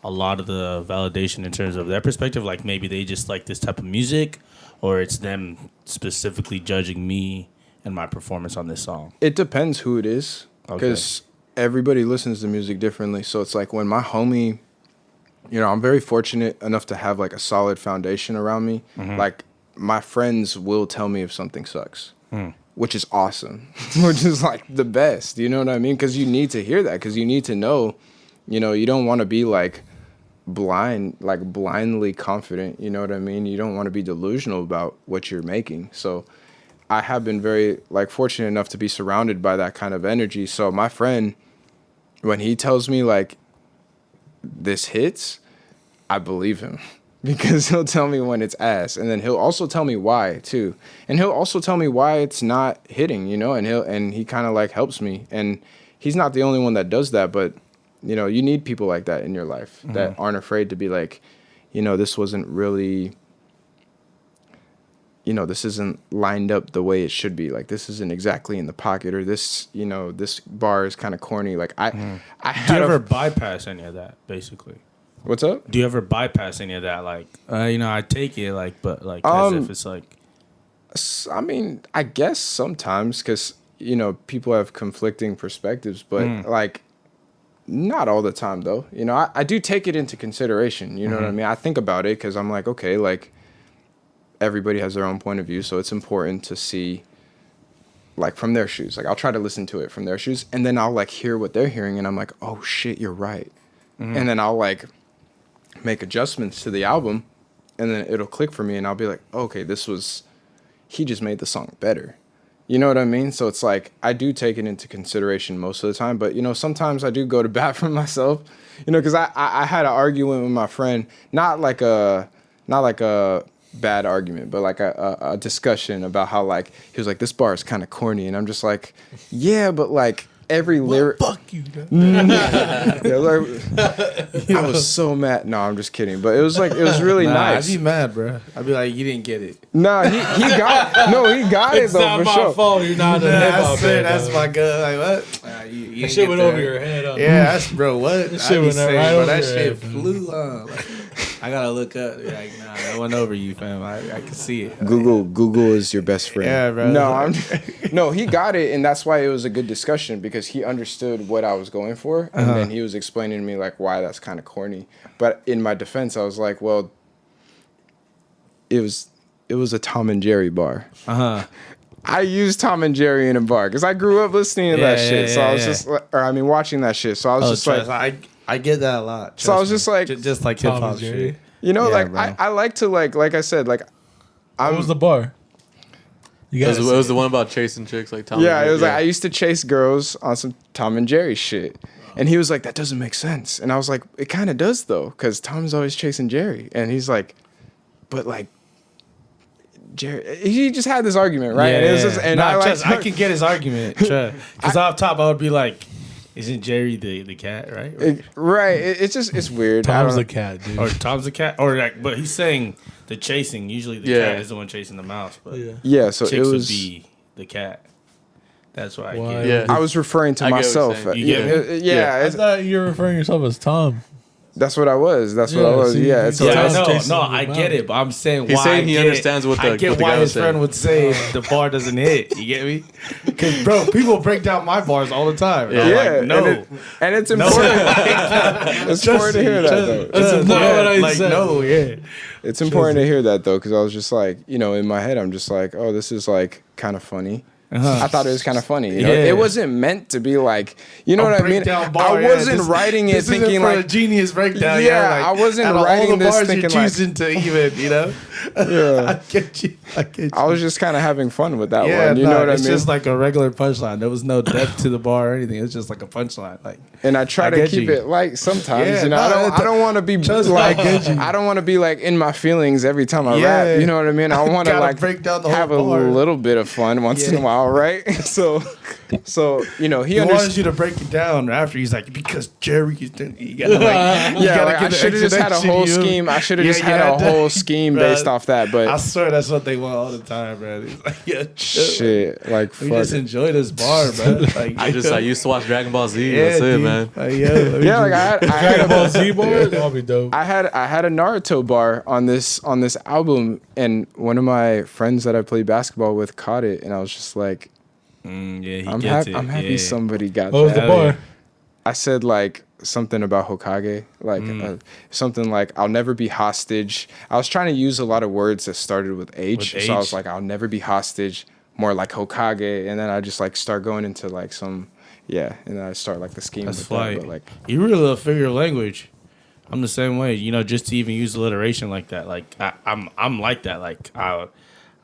a lot of the validation in terms of their perspective, like maybe they just like this type of music, or it's them specifically judging me and my performance on this song? It depends who it is, because everybody listens to music differently. So it's like when my homie, I'm very fortunate enough to have like a solid foundation around me. Like my friends will tell me if something sucks, which is awesome, which is like the best. You know what I mean? Because you need to hear that, because you need to know, you don't want to be like blindly confident. You know what I mean? You don't want to be delusional about what you're making. So I have been very like fortunate enough to be surrounded by that kind of energy. So my friend, when he tells me like this hits, I believe him because he'll tell me when it's ass, and then he'll also tell me why too, and he'll also tell me why it's not hitting, and he kind of like helps me. And he's not the only one that does that, but you need people like that in your life that aren't afraid to be like, this wasn't really, this isn't lined up the way it should be. Like, this isn't exactly in the pocket, or this, this bar is kind of corny. Like, I do you ever bypass any of that, basically? What's up? Do you ever bypass any of that? Like, I take it, like, but like, as if it's like. I mean, I guess sometimes, because, people have conflicting perspectives, but like, not all the time though. I do take it into consideration. You know what I mean? I think about it because I'm like, okay, like everybody has their own point of view. So it's important to see like from their shoes. Like I'll try to listen to it from their shoes, and then I'll like hear what they're hearing, and I'm like, oh shit, you're right. And then I'll like make adjustments to the album, and then it'll click for me, and I'll be like, okay, he just made the song better. You know what I mean? So it's like I do take it into consideration most of the time, but sometimes I do go to bat for myself. Because I had an argument with my friend, not like a bad argument, but like a discussion about how like he was like, this bar is kind of corny, and I'm just like, yeah, but like every lyric. Fuck you. Yeah, like, I was so mad. No, I'm just kidding. But it was really nice. I'd be mad, bro. I'd be like, you didn't get it. Nah, he got it It's though, not for my sure. fault. You're not a hip hop fan. That's though. my gut. Like what? You That shit went over your head. Yeah, that's bro. What? That shit went right bro, over that your shit head. flew on. Like, I gotta look up. Like, nah, that went over you, fam. I can see it. Google is your best friend. Yeah, bro. No, he got it, and that's why it was a good discussion, because he understood what I was going for, and then he was explaining to me like why that's kind of corny. But in my defense, I was like, well, it was a Tom and Jerry bar. I use Tom and Jerry in a bar because I grew up listening to that shit. So I was just, watching that shit. So I was just trust, like, I get that a lot. So I was trust just me. like, just like hip Tom hop and Jerry. shit. you know, Yeah, like bro. I like to like I said, like What was the bar? You It guys, was the one about chasing chicks like Tom. yeah, and it was Jerry. like I used to chase girls on some Tom and Jerry shit. And he was like, that doesn't make sense. And I was like, it kind of does though, because Tom's always chasing Jerry. And he's like, but like, Jerry, he just had this argument, right? And, it was just, and Nah, I like, trust, I can get his argument. Because off top, I would be like, isn't Jerry the cat, right? right. It's weird. I Tom's don't a cat, dude. Or Tom's the cat, or like, but he's saying the chasing. Usually, the Yeah. cat is the one chasing the mouse, but yeah, so chicks it was. would be the cat. That's why I Why? get it. Yeah. I was referring to I get what you're myself. saying. You get me? Yeah, I it's- thought you were referring yourself as Tom. that's what I was. That's what Yeah, I was. see, Yeah, you it's said- Yeah, Tom's I know. chasing No, the I mouse. get it, but I'm saying He's why saying I he get understands what I the- get what the why guy his was friend saying. would say the bar doesn't hit. You get me? Because bro, people break down my bars all the time. And I'm yeah, like, no. and it's important. It's important to hear that though. That's not what I like, said. no, yeah. It's important to hear that though, because I was just like, you know, in my head, I'm just like, oh, this is like kind of funny. I thought it was kind of funny. You know? Yeah. It wasn't meant to be like, you know what I mean? Breakdown bar, I yeah, wasn't this- writing it this isn't thinking for a like, genius breakdown. Yeah, like, I wasn't out of writing all the this bars thinking you're like- choosing to even, you know. yeah. I get you. I get you. I was just kind of having fun with that Yeah, one. You no, know what I it's mean? just like a regular punchline. There was no depth to the bar or anything. It's just like a punchline. Like, And I try I to get keep you. it light sometimes. Yeah, you know, no, I don't want to be trust me, like I get you. I don't want to be like in my feelings every time I Yeah. rap. You know what I mean? I want to Gotta like break down the whole have a bar. little bit of fun once in a while, right? So you know he he understands. wants you to break it down. After he's like, because Jerry is doing, you gotta like, you Yeah, gotta like, I get the should have just had a explanation, whole you- scheme. I should have Yeah, just you had a to- whole scheme Bruh, based off that. I But swear that's what they want all the time, man. It's like, yeah, shit, like we fuck. just enjoy this bar, man. Like, I used to watch Dragon Ball Z. yeah, That's it, dude. man. Like, yo, let me Yeah, like just- I had Dragon a Ball Z bar? That'll be dope. I had a Naruto bar on this album, and one of my friends that I played basketball with caught it, and I was just like, yeah, he I'm gets happy. it. I'm happy yeah. somebody got What was that. the bar? I said like something about Hokage, like something like I'll never be hostage. I was trying to use a lot of words that started with H, With so I was H? like, I'll never be hostage. More like Hokage, and then I just like start going into like some, yeah, and then I start like the scheme That's with fly. that. But like, You really love figure of language. I'm the same way. You know, just to even use alliteration like that. Like I'm like that. Like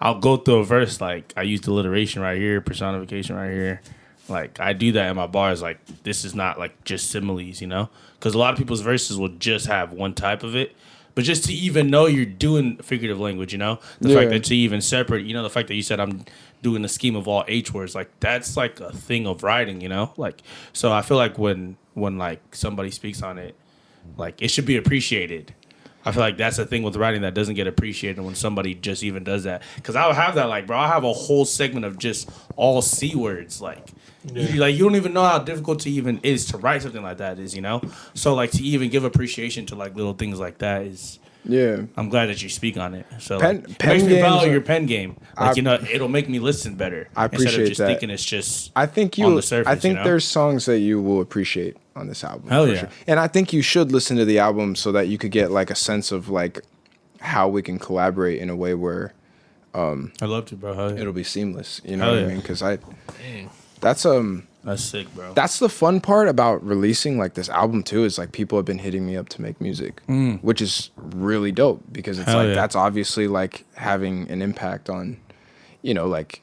I'll go through a verse like I use alliteration right here, personification right here. Like I do that in my bars. Like this is not like just similes, you know, because a lot of people's verses will just have one type of it. But just to even know you're doing figurative language, you know, the fact Yeah. that you even separate, you know, the fact that you said I'm doing the scheme of all H words, like that's like a thing of writing, you know, like so I feel like when like somebody speaks on it, like it should be appreciated. I feel like that's the thing with writing that doesn't get appreciated when somebody just even does that. Because I'll have that, like, bro, I have a whole segment of just all C words, like. You don't even know how difficult to even is to write something like that is, you know? So like to even give appreciation to like little things like that is yeah, I'm glad that you speak on it. So Pen- like, it pen makes me games value are- your pen game. Like you know, it'll make me listen better. I instead of appreciate just that. thinking it's just I think on you. the surface, I think you know? there's songs that you will appreciate on this album. Hell for yeah. And I think you should listen to the album so that you could get like a sense of like how we can collaborate in a way where I love to, bro. Hell yeah. it'll be seamless. You know Hell what yeah. I mean? Because that's That's sick, bro. that's the fun part about releasing like this album too, is like people have been hitting me up to make music, which is really dope because it's Hell like yeah. that's obviously like having an impact on, you know, like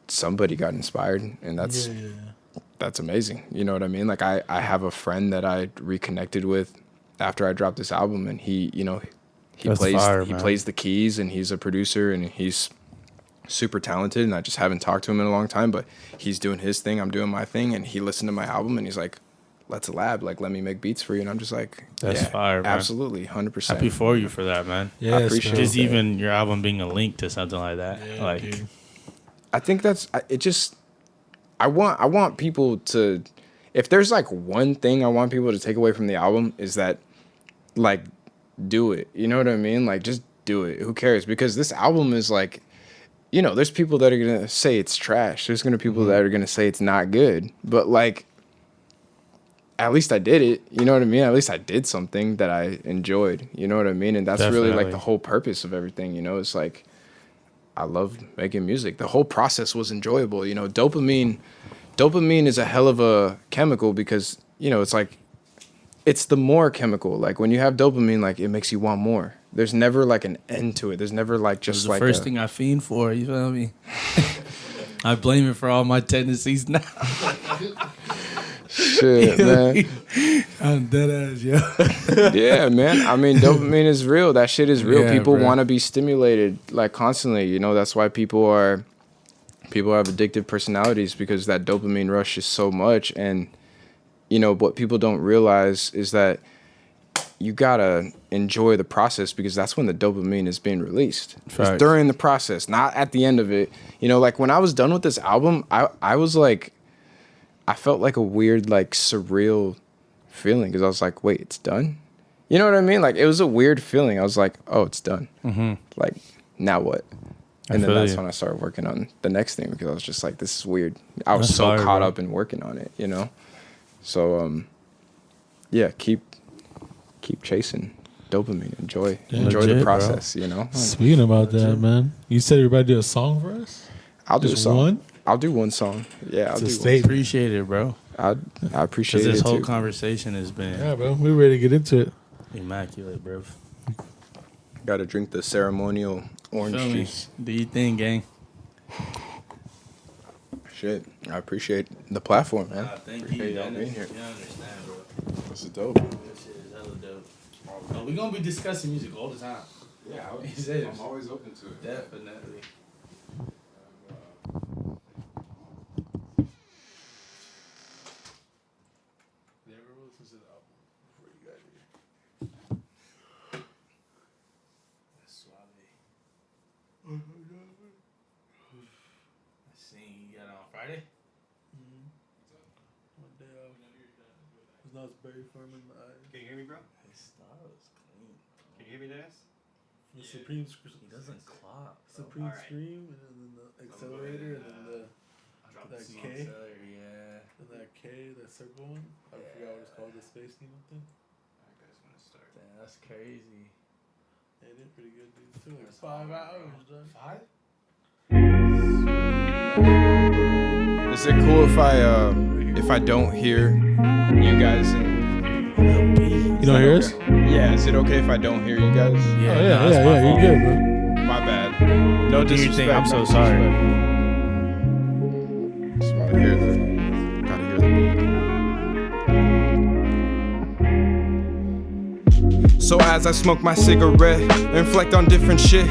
somebody got inspired, and that's amazing. You know what I mean? Like I have a friend that I reconnected with after I dropped this album, and he, you know, he That's plays fire, he man. plays the keys, and he's a producer, and he's super talented, and I just haven't talked to him in a long time, but he's doing his thing, I'm doing my thing, and he listened to my album and he's like, let's collab, like let me make beats for you, and I'm just like, That's yeah, fire, man. absolutely, 100%. Happy for you for that, man. Yeah, appreciate Just that. even your album being a link to something like that. like dude. I think that's it. Just I want people to, if there's like one thing I want people to take away from the album, is that like do it. You know what I mean? Like just do it. Who cares? Because this album is like, you know, there's people that are gonna say it's trash. There's gonna be people that are gonna say it's not good. But like, at least I did it. You know what I mean? At least I did something that I enjoyed. You know what I mean? And that's really like Definitely. the whole purpose of everything. You know, it's like loved making music. The whole process was enjoyable. You know, dopamine is a hell of a chemical because, you know, it's like, it's the more chemical. Like when you have dopamine, like it makes you want more. There's never like an end to it. There's never like just the like first thing I fiend for. You feel me? I blame it for all my tendencies now. shit, man. I'm dead ass, yo. Yeah, man. I mean, dopamine is real. That shit is real. Yeah, People bro. want to be stimulated like constantly. You know, that's why people have addictive personalities because that dopamine rush is so much. And you know, what people don't realize is that you gotta enjoy the process because that's when the dopamine is being released. It's during the process, not at the end of it. You know, like when I was done with this album, I was like, I felt like a weird, like surreal feeling because I was like, wait, it's done? You know what I mean? Like it was a weird feeling. I was like, oh, it's done. Mm-hmm. Like, now what? And then that's when I started working on the next thing because I was just like, this is weird. I was so caught up in working on it, you know? So, yeah, keep chasing dopamine. Enjoy the process, you know? Speaking about that, man, you said everybody do a song for us? I'll do a Just song. one? I'll do one song. Yeah, I'll do one. Appreciate it, bro. I appreciate it Because this whole too. conversation has been Yeah, bro. We're ready to get into it. immaculate, bro. Got to drink the ceremonial orange Feel me? juice. Do your thing, gang. Shit, I appreciate the platform, man. Thank Appreciate you. y'all being here. You understand, bro. This is dope. This shit is hella dope. We're going to be discussing music all the time. Yeah, I'm always open to it. Definitely. Friday? One day it's not very firm in my eyes. Can you hear me, bro? His style is clean. Can you hear me, Dennis? The Supreme He doesn't clock. Supreme Alright. Scream, and then the accelerator, and then Drop that the song. K, Yeah. and that K, that circle one. I forgot what it's called, the space needle thing. Alright, guys, I'm gonna start. Damn, that's crazy. Yeah, they're pretty good, dude. It took like 5 hours, dog. 5? Is it cool if I don't hear you guys? You don't hear us? Yeah. Is it okay if I don't hear you guys? Oh, yeah, you're good, bro. My bad. No Do your disrespect. thing. I'm no so sorry. disrespect. Just want to hear gotta hear the beat. So as I smoke my cigarette, reflect on different shit.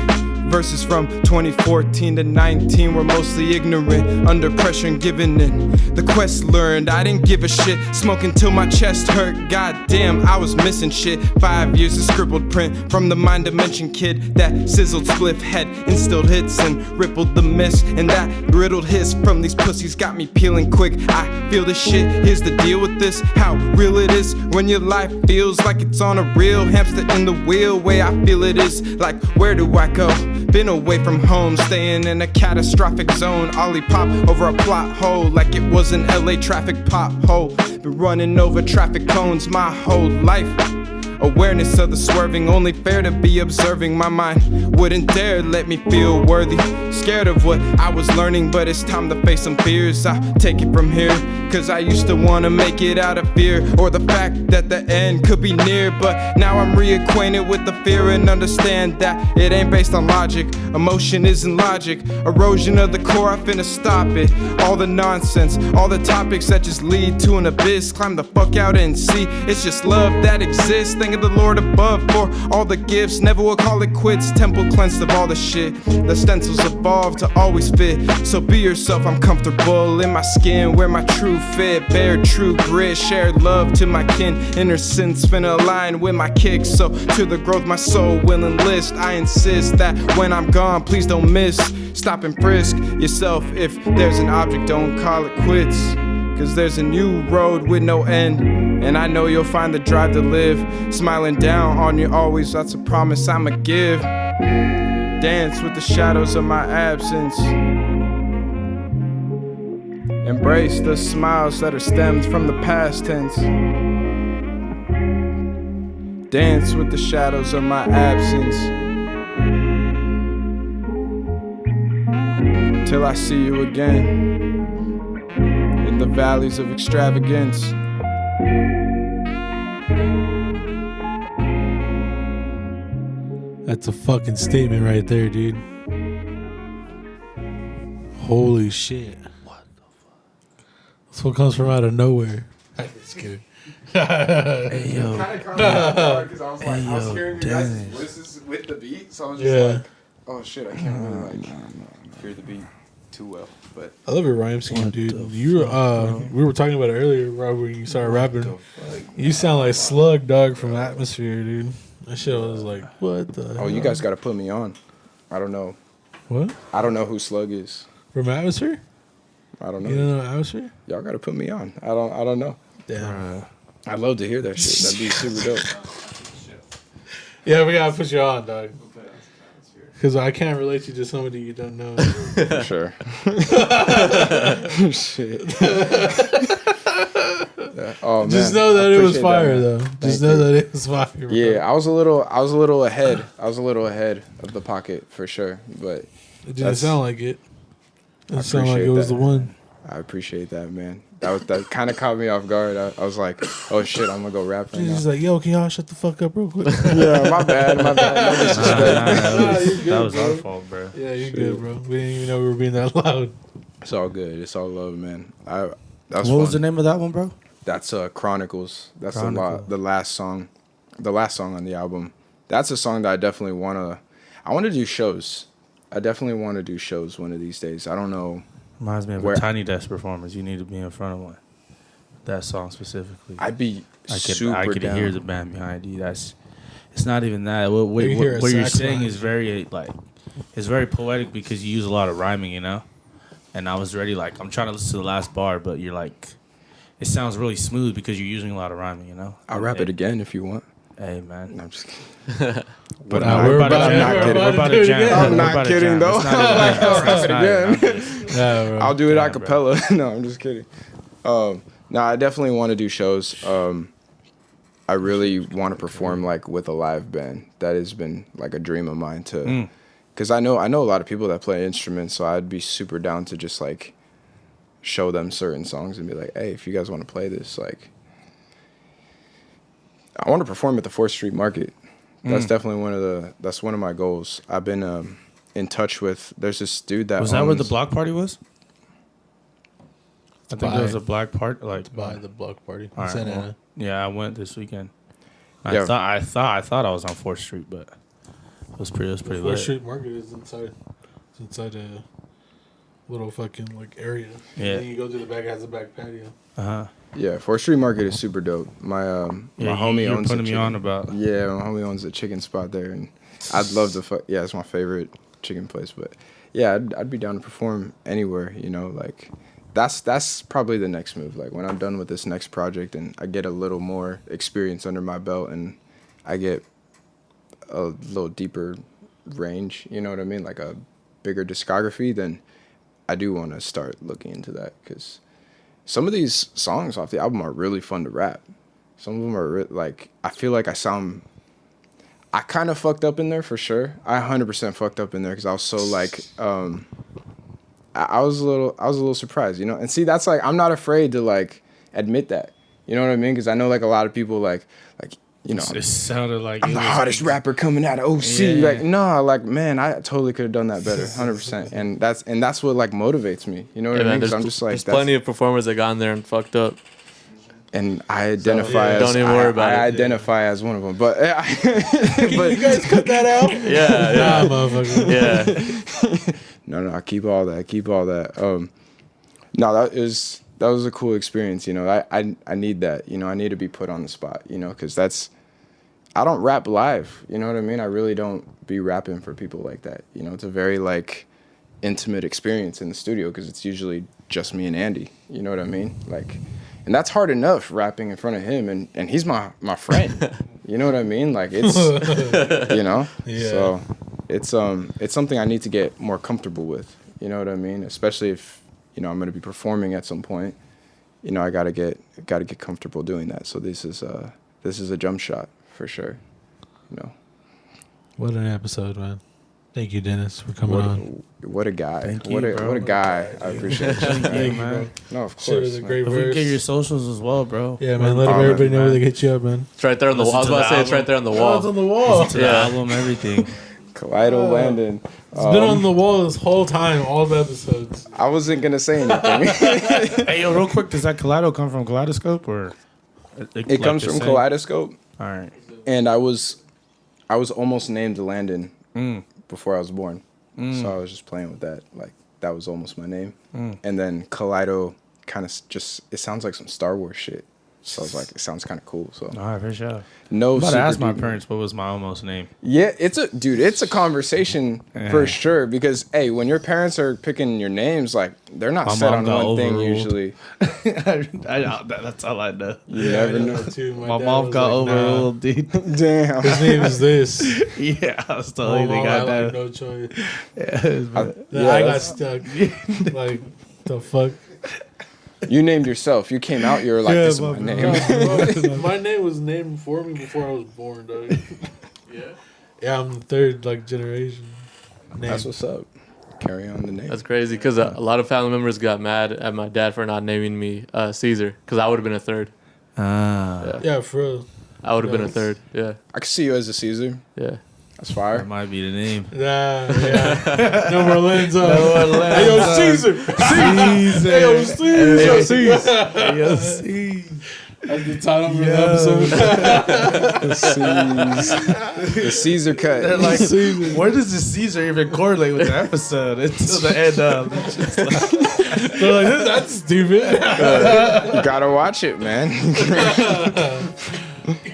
Verses from 2014 to 19 were mostly ignorant, under pressure and giving in. The quest learned, I didn't give a shit. Smoking till my chest hurt, goddamn, I was missing shit. 5 years of scribbled print from the mind dimension kid. That sizzled spliff head instilled hits and rippled the mist. And that riddled hiss from these pussies got me peeling quick. I feel this shit, here's the deal with this. How real it is when your life feels like it's on a real hamster in the wheel. Way I feel it is like, where do I go? Been away from home, staying in a catastrophic zone. Ollie pop over a plot hole like it was an LA traffic pothole. Been running over traffic cones my whole life. Awareness of the swerving, only fair to be observing. My mind wouldn't dare let me feel worthy. Scared of what I was learning, but it's time to face some fears. I'll take it from here, cause I used to wanna make it out of fear, or the fact that the end could be near. But now I'm reacquainted with the fear and understand that it ain't based on logic. Emotion isn't logic. Erosion of the core, I finna stop it. All the nonsense, all the topics that just lead to an abyss. Climb the fuck out and see, it's just love that exists. Thank the Lord above for all the gifts. Never will call it quits. Temple cleansed of all the shit. The stencils evolved to always fit. So be yourself, I'm comfortable in my skin. Wear my true fit, bear true grit. Share love to my kin. Inner sense finna align with my kicks. So to the growth my soul will enlist. I insist that when I'm gone, please don't miss. Stop and frisk yourself. If there's an object, don't call it quits. Cause there's a new road with no end, and I know you'll find the drive to live. Smiling down on you always, that's a promise I'ma give. Dance with the shadows of my absence. Embrace the smiles that are stemmed from the past tense. Dance with the shadows of my absence. till I see you again in the valleys of extravagance. That's a fucking statement right there, dude. Holy shit. What the fuck? That's what comes from out of nowhere. I'm just kidding. Hey yo, Because I was like, Hey, I was yo, hearing you guys' Dennis. voices with the beat, so I was just Yeah. like, oh shit, I can't really like hear the beat too well. But I love your rhyme scheme, What dude. the You were, we were talking about it earlier, Rob, when you started rapping. You sound like Slug, dog, from Atmosphere, dude. That shit was like, what the oh, you hell? guys got to put me on. I don't know. What? I don't know who Slug is. From Atmosphere? I don't know. You don't know Atmosphere? Y'all got to put me on. I don't know. Damn. I'd love to hear that shit. That'd be super dope. Yeah, we gotta put you on, dog. Because I can't relate you to somebody you don't know. For sure. Shit. Yeah. Oh man. Just know that I it was appreciate fire, man. though. Just know that it was fire. Bro. Yeah, I was a little ahead. I was a little ahead of the pocket for sure. But It didn't that's- sound like it. I It sounded like appreciate it was that. the one. I appreciate that, man. That kind of caught me off guard. I was like, oh shit, I'm gonna go rap right He's now. just like, yo, can y'all shut the fuck up real quick? Yeah, my bad. No disrespect. That was our fault, bro. Yeah, you good, bro. We didn't even know we were being that loud. It's all good. It's all love, man. That's what fun. was the name of that one, bro? That's Chronicles. Chronicles. The last song on the album. That's a song that I definitely wanna do shows. I definitely want to do shows one of these days. I don't know. Reminds me of Where- a Tiny Desk performance. You need to be in front of one. That song specifically. I'd be I super could down. hear the band behind you. It's not even that. What You hear a you're sax saying line. is very it's very poetic because you use a lot of rhyming, you know. And I was ready, like I'm trying to listen to the last bar, but you're like, it sounds really smooth because you're using a lot of rhyming, you know. I'll rap it again if you want. Hey man, No, I'm just kidding. but we're about to- I'm not we're kidding. about We're to about do to it jam. again. I'm We're not about to kidding, jam. though. It's not even that. I'll rap It's it not even- again. I'm just- Yeah, bro. I'll do it Yeah, a cappella. No, I'm just kidding. No, I definitely want to do shows. I really want to perform like with a live band. That has been like a dream of mine to, because I know a lot of people that play instruments, so I'd be super down to just like show them certain songs and be like, hey, if you guys want to play this, like, I want to perform at the 4th Street Market. That's definitely one of my goals. I've been in touch with. There's this dude that Was that where the owns- block party was? I think by- there was a black part like By the block party. All right, Santa well, Ana. yeah, I went this weekend. Yeah. I thought I was on 4th Street, but it was pretty Fourth lit. Street Market is inside. It's inside a little fucking like area. Yeah. And then you go to the back. It has a back patio. Yeah, 4th Street Market is super dope. My Yeah, my homie you're owns a putting me chicken. on about. Yeah, my homie owns a chicken spot there, and I'd love to. Yeah, it's my favorite chicken place. But yeah, I'd be down to perform anywhere. You know, like that's probably the next move. Like when I'm done with this next project and I get a little more experience under my belt and I get a little deeper range. You know what I mean? Like a bigger discography. Then I do want to start looking into that because some of these songs off the album are really fun to rap. Some of them are like, I feel like I kind of fucked up in there for sure. I 100% fucked up in there because I was so like, I was a little surprised, you know? And see, that's like, I'm not afraid to like admit that. You know what I mean? Because I know like a lot of people like, you know, It sounded like I'm it the was- hottest rapper coming out of OC. Yeah. Like, no, like, man, I totally could have done that better, 100%. And that's what like motivates me. You know what I mean? 'Cause I'm just like, there's plenty of performers that got in there and fucked up. and I identify yeah, as don't even worry about I it. identify as one of them. But but You guys cut that out? Yeah, Nah, yeah, motherfucker. yeah. no, I keep all that. No, that was a cool experience. You know, I need that. You know, I need to be put on the spot. You know, because I don't rap live. You know what I mean? I really don't be rapping for people like that. You know, it's a very like intimate experience in the studio because it's usually just me and Andy. You know what I mean? Like, and that's hard enough rapping in front of him, and he's my friend. You know what I mean? Like it's you know. Yeah. So it's something I need to get more comfortable with. You know what I mean? Especially if you know I'm going to be performing at some point. You know, I gotta get comfortable doing that. So this is a jump shot for sure. You know. What an episode, man. Thank you, Dennis, for coming on. What a guy. Thank you, what a bro. what a guy. I appreciate you. Thank you, you, man. No, of Shit was course. a man. great If we can verse. get your socials as well, bro. Yeah, man. Let Oh, everybody know man. where they get you up, man. It's right there on the wall. I was Listen to about to the say it's right there on the wall. the wall. To the album, everything. Kaleido Landon. It's been on the wall this whole time, all the episodes. I wasn't gonna say anything. Hey, yo, real quick, does that Kaleido come from Kaleidoscope or? It comes from Kaleidoscope, All right. and I was almost named Landon before I was born. So I was just playing with that. Like that was almost my name. And then Kaleido kind of just it sounds like some Star Wars shit. So I was like, it sounds kind of cool. So All right, for sure. no, I'm about to super ask my deep- parents what was my almost name. Yeah, it's a conversation for Yeah. sure. Because hey, when your parents are picking your names, like they're not My set mom on got one thing overruled. usually. That's all I know. You never I know. too. My dad mom was got like, nah, overruled, dude. Damn. his name is this. Yeah, that's the My only mom thing I had know. like no choice. Yeah, Then Yeah, I got that's- stuck. Like the fuck. You named yourself. You came out. You were like, this is my name. My name was named for me before I was born, dog. Yeah, I'm the third like generation. Name. That's what's up. Carry on the name. That's crazy because a lot of family members got mad at my dad for not naming me Caesar because I would have been a third. Yeah, for real. I would have been a Nice. third. Yeah, I can see you as a Caesar. yeah. That's fire. that might be the name. Yeah. No more lenses. No more lenses. Hey, yo, Caesar. Caesar. Hey, yo, Caesar. Hey, yo, Caesar. That's the title of the Yeah. episode. The Caesar cut. They're like, where does the Caesar even correlate with the episode until the end of? It's just like, They're like, that's stupid. You gotta watch it, man.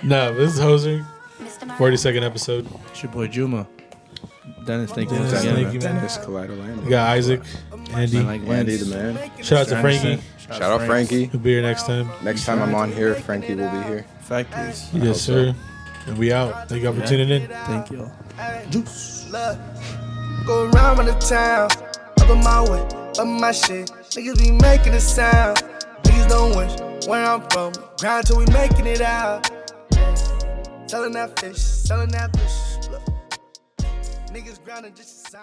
No, this is Hoser. 42nd episode. it's your boy Juma. Dennis, thank you Dennis, once again. thank man. you, man. Dennis Kaleido Landon. We got Isaac, Andy. Man, like Andy Lance. the man. Shout out to Frankie. Shout out Frankie. He'll be here next time. Next time I'm on here, Frankie will be here. Fact is, Yes, sir. And we out. Thank y'all for tuning in. thank y'all. Look, go around the town, up in my way, up my shit. Niggas be making a sound. Niggas don't wish where I'm from. Grind till we making it out. Selling that fish, selling that fish. Look, niggas grinding just a sign.